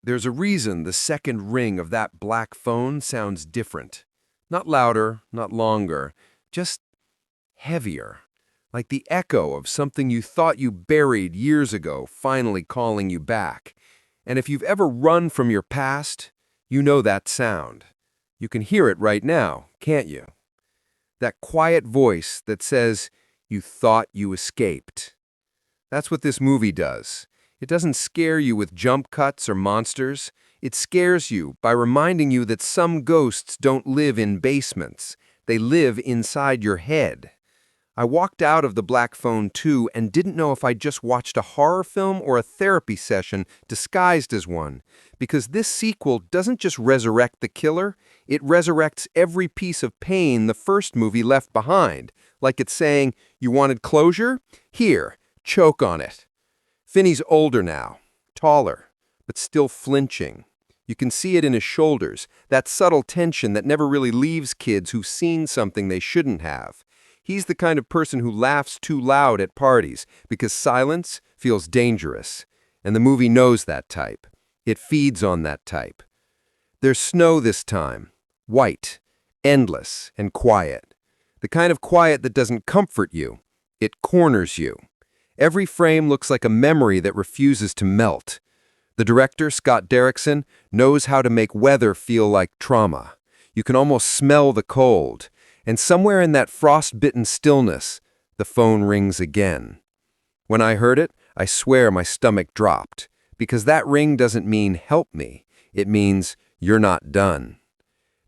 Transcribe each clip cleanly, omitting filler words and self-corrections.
There's a reason the second ring of that black phone sounds different. Not louder, not longer, just heavier. Like the echo of something you thought you buried years ago finally calling you back. And if you've ever run from your past, you know that sound. You can hear it right now, can't you? That quiet voice that says, "You thought you escaped." That's what this movie does. It doesn't scare you with jump cuts or monsters. It scares you by reminding you that some ghosts don't live in basements. They live inside your head. I walked out of The Black Phone 2 and didn't know if I'd just watched a horror film or a therapy session disguised as one, because this sequel doesn't just resurrect the killer, it resurrects every piece of pain the first movie left behind, like it's saying, "You wanted closure? Here, choke on it." Finney's older now, taller, but still flinching. You can see it in his shoulders, that subtle tension that never really leaves kids who've seen something they shouldn't have. He's the kind of person who laughs too loud at parties because silence feels dangerous. And the movie knows that type. It feeds on that type. There's snow this time, white, endless, and quiet. The kind of quiet that doesn't comfort you. It corners you. Every frame looks like a memory that refuses to melt. The director, Scott Derrickson, knows how to make weather feel like trauma. You can almost smell the cold. And somewhere in that frost-bitten stillness, the phone rings again. When I heard it, I swear my stomach dropped. Because that ring doesn't mean help me. It means you're not done.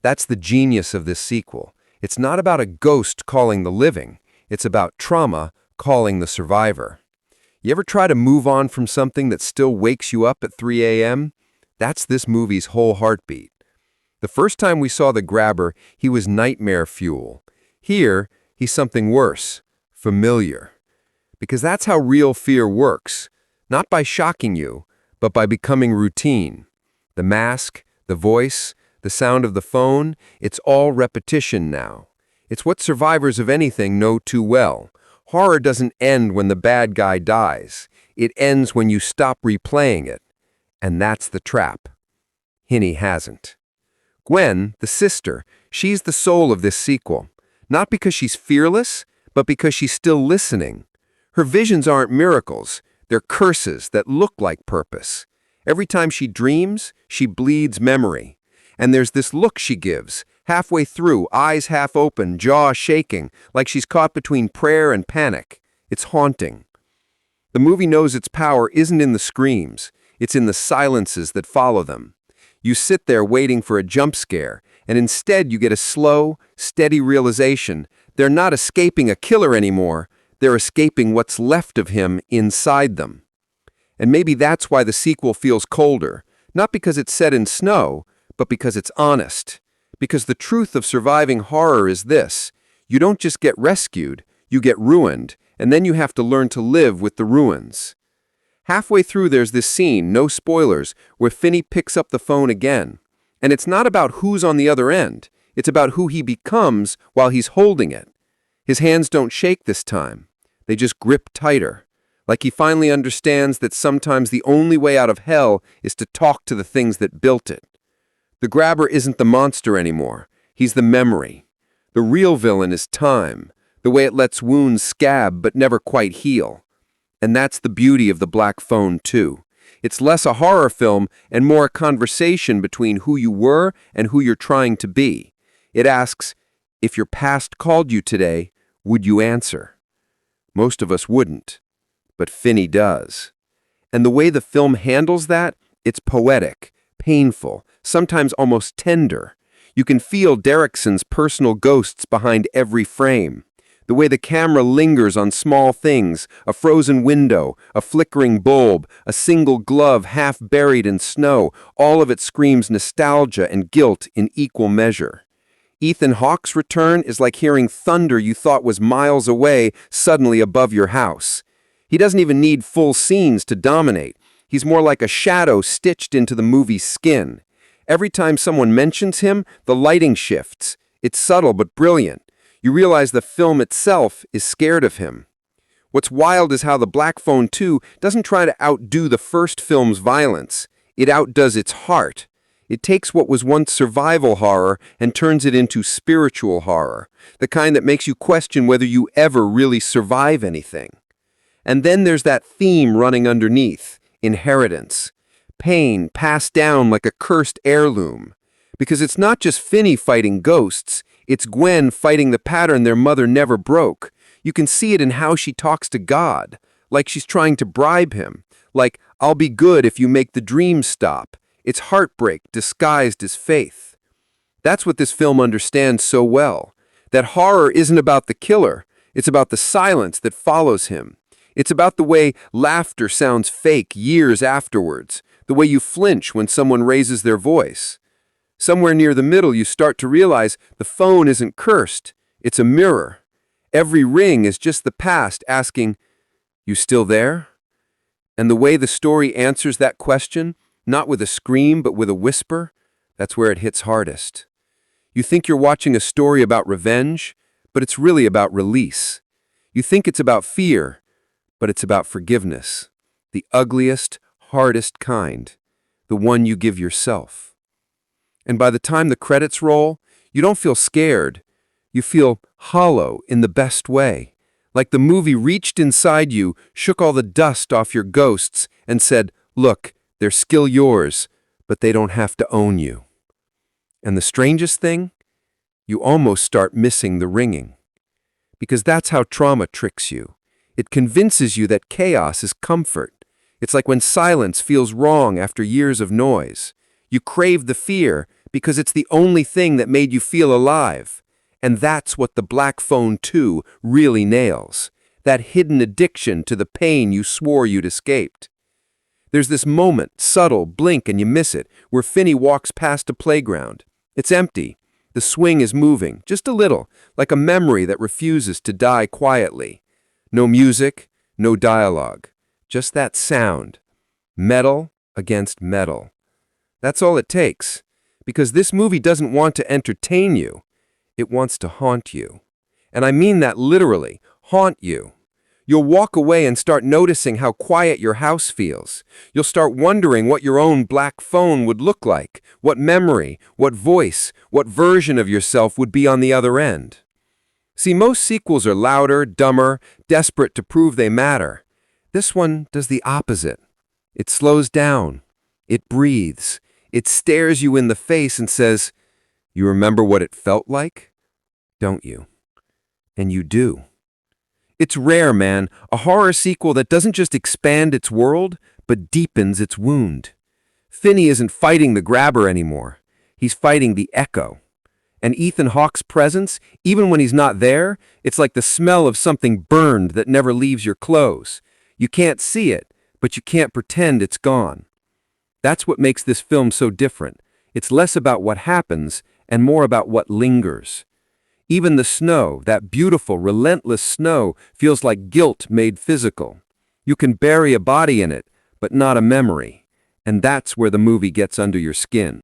That's the genius of this sequel. It's not about a ghost calling the living. It's about trauma calling the survivor. You ever try to move on from something that still wakes you up at 3 a.m.? That's this movie's whole heartbeat. The first time we saw the grabber, he was nightmare fuel. Here, he's something worse, familiar. Because that's how real fear works. Not by shocking you, but by becoming routine. The mask, the voice, the sound of the phone, it's all repetition now. It's what survivors of anything know too well. Horror doesn't end when the bad guy dies. It ends when you stop replaying it. And that's the trap. Hinny hasn't. Gwen, the sister, she's the soul of this sequel. Not because she's fearless, but because she's still listening. Her visions aren't miracles. They're curses that look like purpose. Every time she dreams, she bleeds memory. And there's this look she gives, halfway through, eyes half open, jaw shaking, like she's caught between prayer and panic. It's haunting. The movie knows its power isn't in the screams. It's in the silences that follow them. You sit there waiting for a jump scare, and instead you get a slow, steady realization. They're not escaping a killer anymore. They're escaping what's left of him inside them. And maybe that's why the sequel feels colder. Not because it's set in snow, but because it's honest. Because the truth of surviving horror is this. You don't just get rescued, you get ruined, and then you have to learn to live with the ruins. Halfway through there's this scene, no spoilers, where Finney picks up the phone again. And it's not about who's on the other end. It's about who he becomes while he's holding it. His hands don't shake this time. They just grip tighter. Like he finally understands that sometimes the only way out of hell is to talk to the things that built it. The grabber isn't the monster anymore. He's the memory. The real villain is time, the way it lets wounds scab but never quite heal. And that's the beauty of The Black Phone 2. It's less a horror film and more a conversation between who you were and who you're trying to be. It asks, if your past called you today, would you answer? Most of us wouldn't, but Finney does. And the way the film handles that, it's poetic, painful, sometimes almost tender. You can feel Derrickson's personal ghosts behind every frame. The way the camera lingers on small things, a frozen window, a flickering bulb, a single glove half buried in snow, all of it screams nostalgia and guilt in equal measure. Ethan Hawke's return is like hearing thunder you thought was miles away suddenly above your house. He doesn't even need full scenes to dominate. He's more like a shadow stitched into the movie's skin. Every time someone mentions him, the lighting shifts. It's subtle but brilliant. You realize the film itself is scared of him. What's wild is how The Black Phone 2 doesn't try to outdo the first film's violence. It outdoes its heart. It takes what was once survival horror and turns it into spiritual horror, the kind that makes you question whether you ever really survive anything. And then there's that theme running underneath, inheritance. Pain passed down like a cursed heirloom. Because it's not just Finney fighting ghosts, it's Gwen fighting the pattern their mother never broke. You can see it in how she talks to God, like she's trying to bribe him, like, "I'll be good if you make the dream stop." It's heartbreak disguised as faith. That's what this film understands so well, that horror isn't about the killer, it's about the silence that follows him. It's about the way laughter sounds fake years afterwards, the way you flinch when someone raises their voice. Somewhere near the middle, you start to realize the phone isn't cursed, it's a mirror. Every ring is just the past asking, "You still there?" And the way the story answers that question, not with a scream but with a whisper, that's where it hits hardest. You think you're watching a story about revenge, but it's really about release. You think it's about fear, but it's about forgiveness. The ugliest, hardest kind, the one you give yourself. And by the time the credits roll, you don't feel scared. You feel hollow in the best way. Like the movie reached inside you, shook all the dust off your ghosts, and said, "Look, they're still yours, but they don't have to own you." And the strangest thing? You almost start missing the ringing. Because that's how trauma tricks you. It convinces you that chaos is comfort. It's like when silence feels wrong after years of noise. You crave the fear because it's the only thing that made you feel alive. And that's what The Black Phone 2 really nails. That hidden addiction to the pain you swore you'd escaped. There's this moment, subtle, blink and you miss it, where Finney walks past a playground. It's empty. The swing is moving, just a little, like a memory that refuses to die quietly. No music, no dialogue. Just that sound. Metal against metal. That's all it takes. Because this movie doesn't want to entertain you. It wants to haunt you. And I mean that literally, haunt you. You'll walk away and start noticing how quiet your house feels. You'll start wondering what your own black phone would look like, what memory, what voice, what version of yourself would be on the other end. See, most sequels are louder, dumber, desperate to prove they matter. This one does the opposite. It slows down. It breathes. It stares you in the face and says, "You remember what it felt like? Don't you?" And you do. It's rare, man, a horror sequel that doesn't just expand its world, but deepens its wound. Finney isn't fighting the grabber anymore. He's fighting the echo. And Ethan Hawke's presence, even when he's not there, it's like the smell of something burned that never leaves your clothes. You can't see it, but you can't pretend it's gone. That's what makes this film so different. It's less about what happens and more about what lingers. Even the snow, that beautiful, relentless snow, feels like guilt made physical. You can bury a body in it, but not a memory. And that's where the movie gets under your skin.